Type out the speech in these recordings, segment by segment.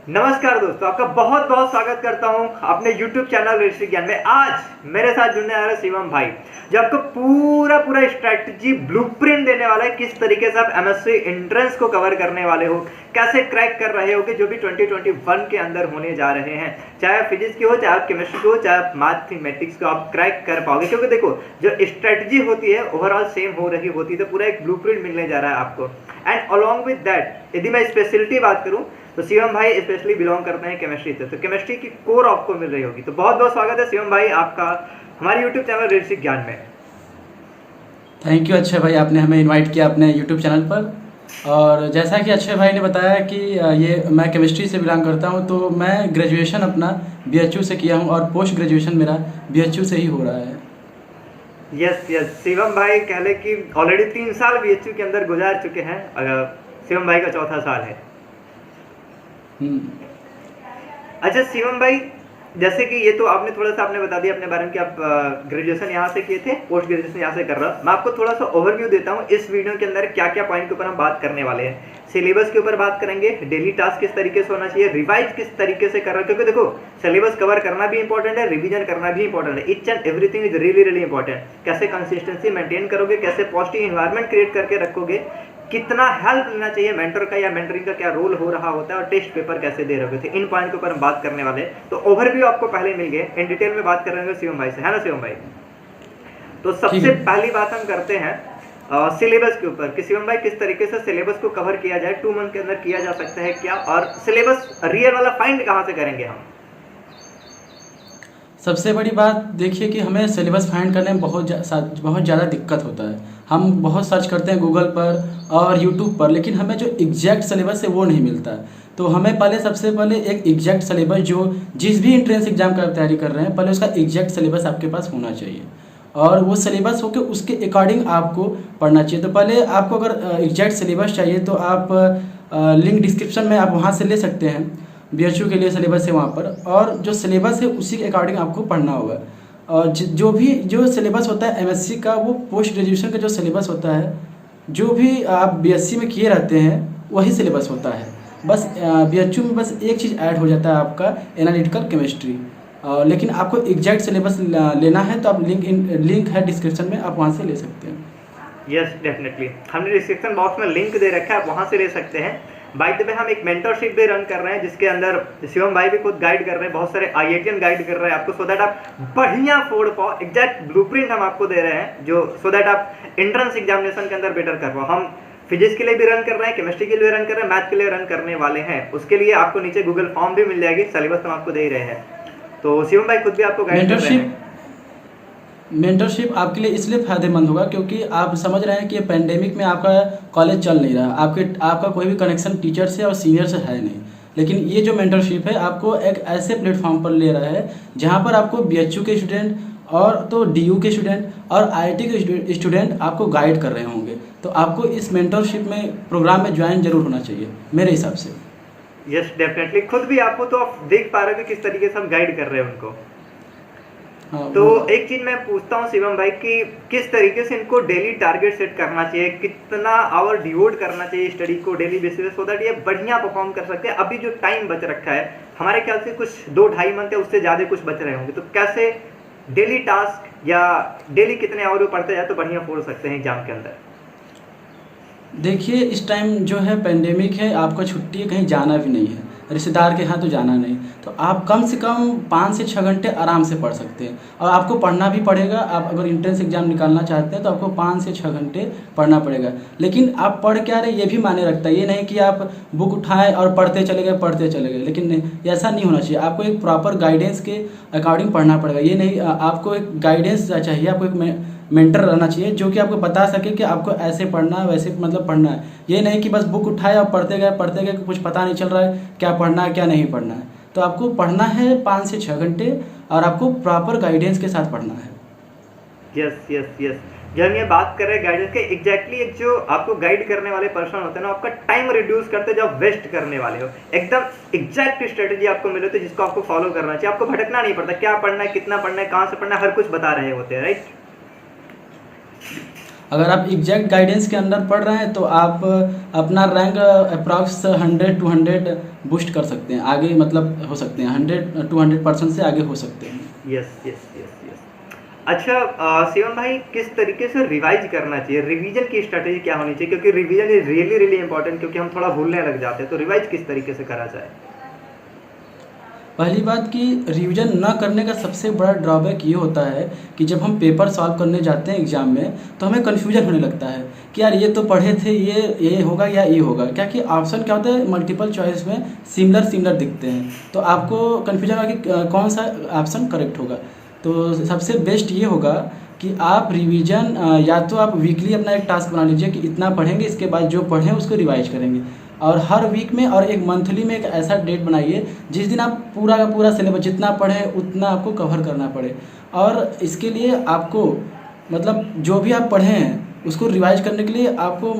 नमस्कार दोस्तों, आपका बहुत बहुत स्वागत करता हूं अपने YouTube चैनल ऋषि ज्ञान में। आज मेरे साथ जुड़ने आ रहे शिवम भाई, जो आपको पूरा पूरा स्ट्रैटेजी ब्लूप्रिंट देने वाला है। किस तरीके से आप एमएससी एंट्रेंस को कवर करने वाले हो, कैसे क्रैक कर रहे होगे जो भी 2021 के अंदर होने जा रहे हैं। चाहे आप फिजिक्स की हो, चाहे आप केमिस्ट्री की हो, चाहे आप मैथमेटिक्स को आप क्रैक कर पाओगे। क्योंकि देखो, जो स्ट्रैटेजी होती है ओवरऑल सेम हो रही होती है, तो पूरा एक ब्लूप्रिंट मिलने जा रहा है आपको। एंड अलॉन्ग विद दैट, यदि मैं स्पेशलिटी बात करूं तो शिवम भाई स्पेशली बिलोंग करते हैं केमिस्ट्री से, तो केमिस्ट्री की कोर आपको मिल रही होगी। तो बहुत बहुत स्वागत है शिवम भाई आपका हमारे यूट्यूब चैनल ऋषि ज्ञान में। थैंक यू अक्षय भाई, आपने हमें इनवाइट किया अपने यूट्यूब चैनल पर। और जैसा कि अक्षय भाई ने बताया कि ये मैं केमिस्ट्री से बिलोंग करता हूँ, तो मैं ग्रेजुएशन अपना बीएचयू से किया हूँ और पोस्ट ग्रेजुएशन मेरा बीएचयू से ही हो रहा है। यस यस, शिवम भाई कह ले कि ऑलरेडी 3 साल बीएचयू के अंदर गुजार चुके हैं। शिवम भाई का चौथा साल है। अच्छा शिवम भाई, जैसे कि ये तो आपने थोड़ा सा आपने बता दिया अपने बारे में कि आप ग्रेजुएशन यहाँ से किए थे, पोस्ट ग्रेजुएशन यहाँ से कर रहा हूँ। मैं आपको थोड़ा सा ओवरव्यू देता हूँ इस वीडियो के अंदर क्या क्या पॉइंट के ऊपर हम बात करने वाले हैं। सिलेबस के ऊपर बात करेंगे, डेली टास्क किस तरीके से होना चाहिए, रिवाइज किस तरीके से कर रहा है। क्योंकि देखो, सिलेबस कवर करना भी इंपॉर्टेंट है, रिवीजन करना भी इंपॉर्टेंट है। Each and everything is really really important. कैसे कंसिस्टेंसी मेंटेन करोगे, कैसे पॉजिटिव एनवायरनमेंट क्रिएट करके रखोगे, कितना हेल्प लेना चाहिए मेंटर का या मेंटरिंग का क्या रोल हो रहा होता है, और टेस्ट पेपर कैसे दे रहे थे, इन पॉइंट के ऊपर हम बात करने वाले हैं। तो ओवरव्यू आपको पहले मिल गए, इन डिटेल में बात कर रहे हैं शिवम भाई से, है ना शिवम भाई। तो सबसे पहली बात हम करते हैं सिलेबस के ऊपर कि शिवम भाई किस तरीके से सिलेबस को कवर किया जाए, 2 मंथ के अंदर किया जा सकता है क्या, और सिलेबस रियल वाला फाइंड कहाँ से करेंगे हम। सबसे बड़ी बात देखिए कि हमें सिलेबस फाइंड करने में बहुत ज़्यादा दिक्कत होता है। हम बहुत सर्च करते हैं गूगल पर और यूट्यूब पर, लेकिन हमें जो एग्जैक्ट सिलेबस है वो नहीं मिलता है। तो हमें सबसे पहले एक एग्जैक्ट सिलेबस, जो जिस भी एंट्रेंस एग्जाम का तैयारी कर रहे हैं, पहले उसका एग्जैक्ट सिलेबस आपके पास होना चाहिए और वो सिलेबस हो के उसके अकॉर्डिंग आपको पढ़ना चाहिए। तो पहले आपको अगर एग्जैक्ट सिलेबस चाहिए तो आप लिंक डिस्क्रिप्शन में आप वहाँ से ले सकते हैं। बीएचयू के लिए सिलेबस है वहाँ पर, और जो सिलेबस है उसी के अकॉर्डिंग आपको पढ़ना होगा। और जो सिलेबस होता है एमएससी का, वो पोस्ट ग्रेजुएशन का जो सिलेबस होता है, जो भी आप बीएससी में किए रहते हैं वही सिलेबस होता है। बस बीएचयू में बस एक चीज़ ऐड हो जाता है, आपका एनालिटिकल केमिस्ट्री। लेकिन आपको एग्जैक्ट सिलेबस लेना है तो आप लिंक है डिस्क्रिप्शन में, आप वहाँ से ले सकते हैं। यस डेफिनेटली, हमने डिस्क्रिप्शन बॉक्स में लिंक दे रखा है, आप वहाँ से ले सकते हैं। बाय द वे हम एक मेंटरशिप भी रन कर रहे हैं, जिसके अंदर शिवम भाई भी खुद गाइड कर रहे हैं, बहुत सारे आईआईटीएन गाइड कर रहे हैं आपको, सो दैट आप बढ़िया फोड़ पाओ। एग्जैक्ट ब्लूप्रिंट हम आपको दे रहे हैं, जो सो दैट आप एंट्रेंस एग्जामिनेशन के अंदर बेटर कर पाओ। हम फिजिक्स के लिए भी रन कर रहे हैं, केमिस्ट्री के लिए रन कर रहे हैं, मैथ के लिए रन करने वाले हैं। उसके लिए आपको नीचे गूगल फॉर्म भी मिल जाएगी, सिलेबस हम आपको दे ही रहे हैं। तो शिवम भाई खुद भी आपको गाइड कर रहे हैं। मेंटरशिप आपके लिए इसलिए फ़ायदेमंद होगा क्योंकि आप समझ रहे हैं कि पेंडेमिक में आपका कॉलेज चल नहीं रहा, आपका कोई भी कनेक्शन टीचर से और सीनियर से है नहीं। लेकिन ये जो मेंटरशिप है आपको एक ऐसे प्लेटफॉर्म पर ले रहा है जहाँ पर आपको बीएचयू के स्टूडेंट और तो डीयू के स्टूडेंट और आईआईटी के स्टूडेंट आपको गाइड कर रहे होंगे। तो आपको इस मेंटरशिप में प्रोग्राम में ज्वाइन जरूर होना चाहिए मेरे हिसाब से। यस डेफिनेटली, खुद भी आपको तो आप देख पा रहे हो कि किस तरीके से हम गाइड कर रहे हैं उनको। तो एक चीज मैं पूछता हूँ शिवम भाई कि किस तरीके से इनको डेली टारगेट सेट करना चाहिए, कितना आवर डिवोट करना चाहिए स्टडी को डेली बेसिस पे, सो दैट ये बढ़िया परफॉर्म कर सकते हैं। अभी जो टाइम बच रखा है हमारे ख्याल से कुछ 2-2.5 मंथ है, उससे ज़्यादा कुछ बच रहे होंगे, तो कैसे डेली टास्क या डेली कितने आवर पढ़ते जाए तो बढ़िया फोड़ सकते हैं एग्जाम के अंदर। देखिए, इस टाइम जो है पेंडेमिक है, आपका छुट्टी है, कहीं जाना भी नहीं है, रिश्तेदार के यहाँ तो जाना नहीं, तो आप कम से कम 5 से 6 घंटे आराम से पढ़ सकते हैं। और आपको पढ़ना भी पड़ेगा, आप अगर इंट्रेंस एग्जाम निकालना चाहते हैं तो आपको 5 से 6 घंटे पढ़ना पड़ेगा। लेकिन आप पढ़ क्या रहे ये भी मायने रखता है, ये नहीं कि आप बुक उठाएं और पढ़ते चले गए, लेकिन नहीं, ऐसा नहीं होना चाहिए। आपको एक प्रॉपर गाइडेंस के अकॉर्डिंग पढ़ना पड़ेगा। ये नहीं, आपको एक गाइडेंस चाहिए, आपको एक मेंटर रहना चाहिए जो कि आपको बता सके कि आपको ऐसे पढ़ना है, वैसे मतलब पढ़ना है। ये नहीं कि बस बुक उठाए और पढ़ते गए कुछ पता नहीं चल रहा है क्या पढ़ना है क्या नहीं पढ़ना है। तो आपको पढ़ना है 5 से 6 घंटे और आपको प्रॉपर गाइडेंस के साथ पढ़ना है। यस यस यस, जब हम ये बात कर रहे हैं गाइडेंस के, एग्जैक्टली एक जो आपको गाइड करने वाले पर्सन होते हैं ना, आपका टाइम रिड्यूस करते हैं, जो आप वेस्ट करने वाले हो, एकदम एग्जैक्ट स्ट्रेटेजी आपको मिले तो जिसको आपको फॉलो करना चाहिए। आपको भटकना नहीं पड़ता, क्या पढ़ना है, कितना पढ़ना है, कहाँ से पढ़ना है, हर कुछ बता रहे होते हैं, राइट। अगर आप एग्जैक्ट गाइडेंस के अंदर पढ़ रहे हैं तो आप अपना रैंक अप्रॉक्स 100-200 बूस्ट कर सकते हैं, आगे मतलब हो सकते हैं, 100-200% से आगे हो सकते हैं। Yes yes yes yes. अच्छा शिवम भाई, किस तरीके से रिवाइज करना चाहिए, रिवीजन की स्ट्रेटेजी क्या होनी चाहिए, क्योंकि revision is really really important, क्योंकि हम थोड़ा भूलने लग जाते हैं, तो रिवाइज किस तरीके से करा जाए? पहली बात कि रिवीजन न करने का सबसे बड़ा ड्रॉबैक ये होता है कि जब हम पेपर सॉल्व करने जाते हैं एग्ज़ाम में तो हमें कन्फ्यूजन होने लगता है कि यार ये तो पढ़े थे, ये होगा या ये होगा, क्या कि ऑप्शन क्या होता है मल्टीपल चॉइस में सिमिलर दिखते हैं, तो आपको कन्फ्यूजन होगा कि कौन सा ऑप्शन करेक्ट होगा। तो सबसे बेस्ट ये होगा कि आप रिवीजन या तो आप वीकली अपना एक टास्क बना लीजिए कि इतना पढ़ेंगे, इसके बाद जो पढ़ें उसको रिवाइज करेंगे, और हर वीक में और एक मंथली में एक ऐसा डेट बनाइए जिस दिन आप पूरा का पूरा सिलेबस जितना पढ़ें उतना आपको कवर करना पड़े। और इसके लिए आपको मतलब जो भी आप पढ़े हैं उसको रिवाइज करने के लिए आपको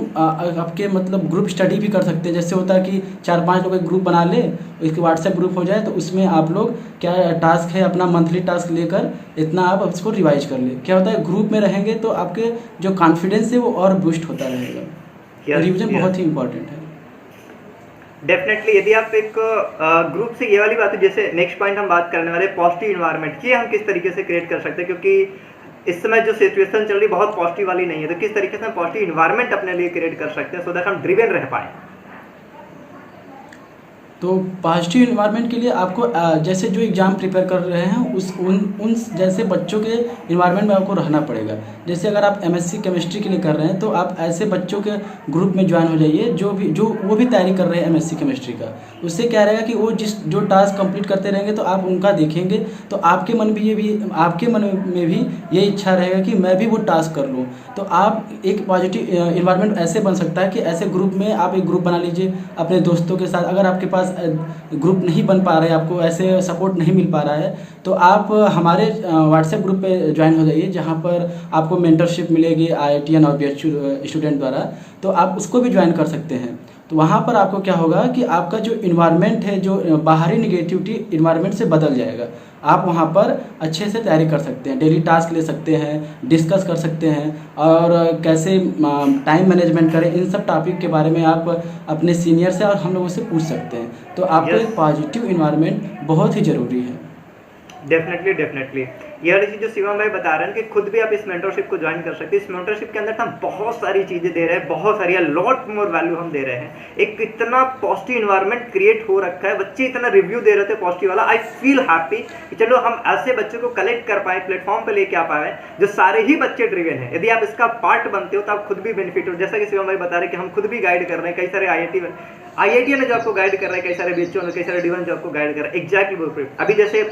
आपके मतलब ग्रुप स्टडी भी कर सकते हैं। जैसे होता है कि 4-5 लोग एक ग्रुप बना ले, इसके व्हाट्सएप ग्रुप हो जाए, तो उसमें आप लोग क्या टास्क है अपना मंथली टास्क लेकर इतना आप उसको रिवाइज कर ले। क्या होता है ग्रुप में रहेंगे तो आपके जो कॉन्फिडेंस है वो और बूस्ट होता रहेगा। रिवीजन बहुत ही इंपॉर्टेंट है। डेफिनेटली, यदि आप एक ग्रुप से, ये वाली बात है, जैसे नेक्स्ट पॉइंट हम बात करने वाले पॉजिटिव इन्वायरमेंट, ये हम किस तरीके से क्रिएट कर सकते हैं, क्योंकि इस समय जो सिचुएशन चल रही बहुत पॉजिटिव वाली नहीं है, तो किस तरीके से हम पॉजिटिव इन्वायरमेंट अपने लिए क्रिएट कर सकते हैं सो दैट हम ड्रिवन रह पाए? तो पॉजिटिव इन्वायरमेंट के लिए आपको जैसे जो एग्ज़ाम प्रिपेयर कर रहे हैं उन जैसे बच्चों के इन्वायरमेंट में आपको रहना पड़ेगा। जैसे अगर आप एमएससी केमिस्ट्री के लिए कर रहे हैं तो आप ऐसे बच्चों के ग्रुप में ज्वाइन हो जाइए जो वो भी तैयारी कर रहे हैं एमएससी केमिस्ट्री का। उससे क्या रहेगा कि वो जो टास्क कंप्लीट करते रहेंगे तो आप उनका देखेंगे, तो आपके मन में भी ये इच्छा रहेगा कि मैं भी वो टास्क कर लूँ। तो आप एक पॉजिटिव इन्वायरमेंट ऐसे बन सकता है कि ऐसे ग्रुप में आप एक ग्रुप बना लीजिए अपने दोस्तों के साथ। अगर आपके पास ग्रुप नहीं बन पा रहे, आपको ऐसे सपोर्ट नहीं मिल पा रहा है, तो आप हमारे व्हाट्सएप ग्रुप पे ज्वाइन हो जाइए जहाँ पर आपको मेंटरशिप मिलेगी IITian और BHU स्टूडेंट द्वारा, तो आप उसको भी ज्वाइन कर सकते हैं। तो वहाँ पर आपको क्या होगा कि आपका जो इन्वायरमेंट है, जो बाहरी निगेटिविटी इन्वायरमेंट से बदल जाएगा। आप वहाँ पर अच्छे से तैयारी कर सकते हैं, डेली टास्क ले सकते हैं, डिस्कस कर सकते हैं, और कैसे टाइम मैनेजमेंट करें, इन सब टॉपिक के बारे में आप अपने सीनियर से और हम लोगों से पूछ सकते हैं। तो आपको एक पॉजिटिव इन्वायरमेंट बहुत ही ज़रूरी है। डेफिनेटली ये वाली चीज़ जो शिवम भाई बता रहे हैं कि खुद भी आप इस मेंटरशिप को ज्वाइन कर सकते हैं। इस मेंटरशिप के अंदर हम बहुत सारी चीज़ें दे रहे हैं, बहुत सारी लॉट मोर वैल्यू हम दे रहे हैं। एक इतना पॉजिटिव इन्वायरमेंट क्रिएट हो रखा है, बच्चे इतना रिव्यू दे रहे थे पॉजिटिव वाला। आई फील हैप्पी कि चलो हम ऐसे बच्चों को कलेक्ट कर पाए, प्लेटफॉर्म पे लेके आ पाए जो सारे ही बच्चे ड्रिवन हैं। यदि आप इसका पार्ट बनते हो तो आप खुद भी बेनिफिट हो। जैसा कि शिवम भाई बता रहे हैं कि हम खुद भी गाइड कर रहे हैं, कई सारे IIT ने जो आपको गाइड कर रहे हैं, कई सारे BHU ने, कई सारे D1 जो आपको गाइड कर रहे हैं। एग्जैक्टली अभी जैसे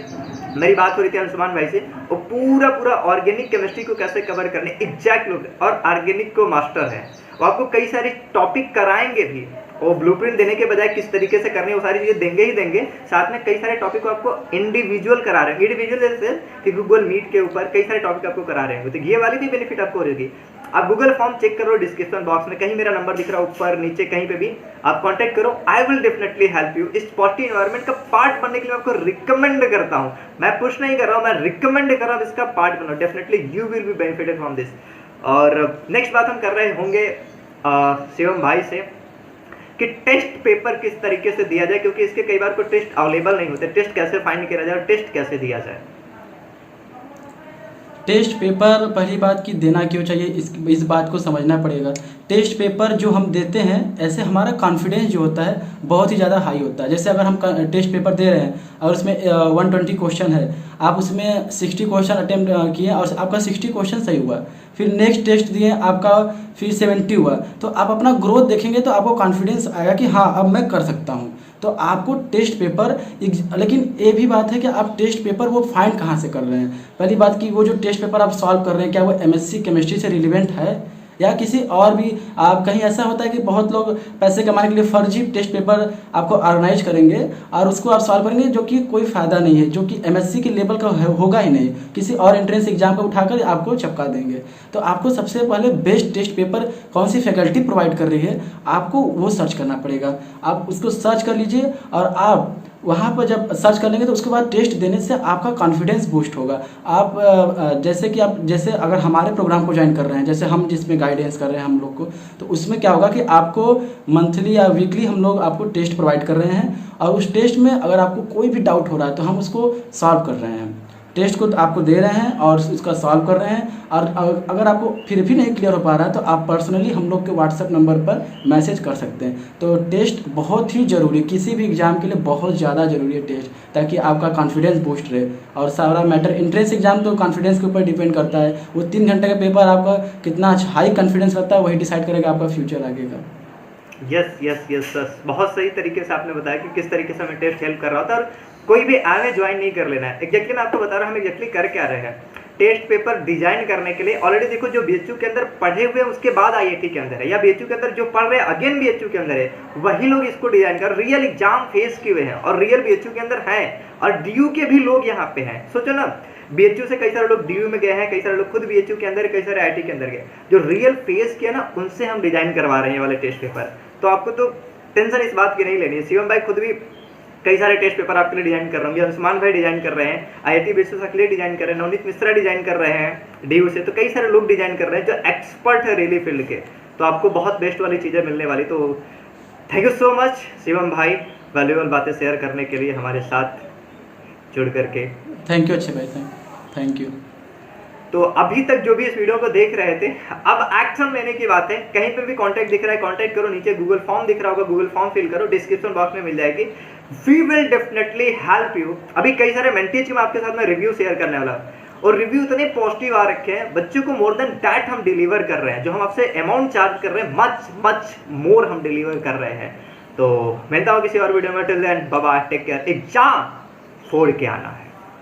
मेरी बात हो रही थी अंशुमान भाई से, वो पूरा ऑर्गेनिक केमिस्ट्री को कैसे कवर करने, एग्जैक्ट लोग और ऑर्गेनिक को मास्टर है, वो आपको कई सारे टॉपिक कराएंगे भी। वो ब्लूप्रिंट देने के बजाय किस तरीके से करनी है वो सारी चीज़ें देंगे ही देंगे, साथ में कई सारे टॉपिक को आपको इंडिविजुअल करा रहे हैं। इंडिविजुअल जैसे कि गूगल मीट के ऊपर कई सारे टॉपिक आपको करा रहे हैं, तो ये वाली भी बेनिफिट आपको हो रहेगी। आप गूगल फॉर्म चेक करो, डिस्क्रिप्शन बॉक्स में कहीं मेरा नंबर दिख रहा है, ऊपर नीचे कहीं पे भी आप कांटेक्ट करो। I will definitely help you. इस पॉजिटिव एनवायरनमेंट का पार्ट बनने के लिए आपको रिकमेंड करता हूँ, मैं पुश नहीं कर रहा हूँ, मैं रिकमेंड कर रहा हूँ इसका पार्ट बनो। Definitely you will be benefited from this. और नेक्स्ट बात हम कर रहे होंगे शिवम भाई से कि टेस्ट पेपर किस तरीके से दिया जाए, क्योंकि इसके कई बार कोई टेस्ट अवेलेबल नहीं होते। टेस्ट कैसे फाइंड किया जाए और टेस्ट कैसे दिया जाए? टेस्ट पेपर पहली बात कि देना क्यों चाहिए, इस बात को समझना पड़ेगा। टेस्ट पेपर जो हम देते हैं, ऐसे हमारा कॉन्फिडेंस जो होता है बहुत ही ज़्यादा हाई होता है। जैसे अगर हम टेस्ट पेपर दे रहे हैं और उसमें 120 क्वेश्चन है, आप उसमें 60 क्वेश्चन अटेम्प्ट किए और आपका 60 क्वेश्चन सही हुआ, फिर नेक्स्ट टेस्ट दिए आपका फिर 70 हुआ, तो आप अपना ग्रोथ देखेंगे तो आपको कॉन्फिडेंस आएगा कि हाँ अब मैं कर सकता हूँ। तो आपको टेस्ट पेपर, लेकिन ये भी बात है कि आप टेस्ट पेपर वो फाइंड कहाँ से कर रहे हैं। पहली बात कि वो जो टेस्ट पेपर आप सॉल्व कर रहे हैं क्या वो MSc केमिस्ट्री से रिलेवेंट है या किसी और भी। आप कहीं ऐसा होता है कि बहुत लोग पैसे कमाने के लिए फर्जी टेस्ट पेपर आपको ऑर्गेनाइज करेंगे और उसको आप सॉल्व करेंगे, जो कि कोई फ़ायदा नहीं है, जो कि MSc के लेवल का होगा ही नहीं, किसी और एंट्रेंस एग्जाम का उठाकर आपको चिपका देंगे। तो आपको सबसे पहले बेस्ट टेस्ट पेपर कौन सी फैकल्टी प्रोवाइड कर रही है, आपको वो सर्च करना पड़ेगा। आप उसको सर्च कर लीजिए और आप वहाँ पर जब सर्च कर लेंगे तो उसके बाद टेस्ट देने से आपका कॉन्फिडेंस बूस्ट होगा। आप जैसे अगर हमारे प्रोग्राम को ज्वाइन कर रहे हैं, जैसे हम जिसमें गाइडेंस कर रहे हैं हम लोग को, तो उसमें क्या होगा कि आपको मंथली या वीकली हम लोग आपको टेस्ट प्रोवाइड कर रहे हैं, और उस टेस्ट में अगर आपको कोई भी डाउट हो रहा है तो हम उसको सॉल्व कर रहे हैं। टेस्ट को आपको दे रहे हैं और उसका सॉल्व कर रहे हैं, और अगर आपको फिर भी नहीं क्लियर हो पा रहा है तो आप पर्सनली हम लोग के व्हाट्सएप नंबर पर मैसेज कर सकते हैं। तो टेस्ट बहुत ही ज़रूरी, किसी भी एग्ज़ाम के लिए बहुत ज़्यादा ज़रूरी है टेस्ट, ताकि आपका कॉन्फिडेंस बूस्ट रहे। और सारा मैटर, एंट्रेंस एग्जाम तो कॉन्फिडेंस के ऊपर डिपेंड करता है। वो 3 घंटे का पेपर आपका कितना हाई कॉन्फिडेंस रहता है वही डिसाइड करेगा आपका फ्यूचर आगे का। यस यस यस यस, बहुत सही तरीके से आपने बताया कि किस तरीके से हमें टेस्ट हेल्प कर रहा होता है, और कोई भी आगे ज्वाइन नहीं कर लेना है। एग्जैक्टली मैं आपको बता रहा हूँ हम एग्जैक्टली कर क्या रहे हैं। टेस्ट पेपर डिजाइन करने के लिए ऑलरेडी देखो, जो बीएचयू के अंदर पढ़े हुए हैं उसके बाद आईआईटी के अंदर है, या बीएचयू के अंदर जो पढ़ रहे हैं अगेन बीएचयू के अंदर है, वही लोग इसको डिजाइन कर रियल एग्जाम फेस किए हुए हैं और रियल बीएचयू के अंदर हैं, और डीयू के भी लोग यहाँ पे हैं। सोचो ना, बीएचयू से कई सारे लोग डीयू में गए हैं, कई सारे लोग खुद बीएचयू के अंदर, कई सारे आईआईटी के अंदर गए, जो रियल फेस किया ना, उनसे हम डिजाइन करवा रहे हैं वाले टेस्ट पेपर। तो आपको तो टेंशन इस बात की नहीं लेनी है। शिवम भाई खुद भी कई सारे टेस्ट पेपर आपके लिए डिजाइन कर रहे होंगे, अंशुमान भाई डिजाइन कर रहे हैं, आईआईटी बीएचयू के लिए डिजाइन कर रहे हैं, नवनीत मिश्रा डिजाइन कर रहे हैं डीयू से, तो कई सारे लोग डिजाइन कर रहे हैं जो एक्सपर्ट है रियली फील्ड के। तो आपको बहुत बेस्ट वाली चीज़ें मिलने वाली। तो thank you so much Shivam भाई, वैल्यूएबल बातें शेयर करने के लिए हमारे साथ जुड़ करके। थैंक यू अच्छे भाई, थैंक यू। तो अभी तक जो भी इस वीडियो को देख रहे थे, अब एक्शन लेने की बात है। कहीं पे भी कांटेक्ट दिख रहा है कांटेक्ट करो, नीचे गूगल फॉर्म दिख रहा होगा गूगल फॉर्म फिल करो, डिस्क्रिप्शन बॉक्स में मिल जाएगी। We will definitely help you. अभी कई सारे मेंटीज के मैं आपके साथ में रिव्यू शेयर करने वाला हूँ, और रिव्यू इतने पॉजिटिव आ रखे हैं, बच्चों को मोर देन दैट हम डिलीवर कर रहे हैं। जो हम आपसे अमाउंट चार्ज कर रहे हैं मच मच मोर हम डिलीवर कर रहे हैं। तो मिलता हूँ किसी और वीडियो में, till then bye bye, take care. Exam फोड़ के आना है।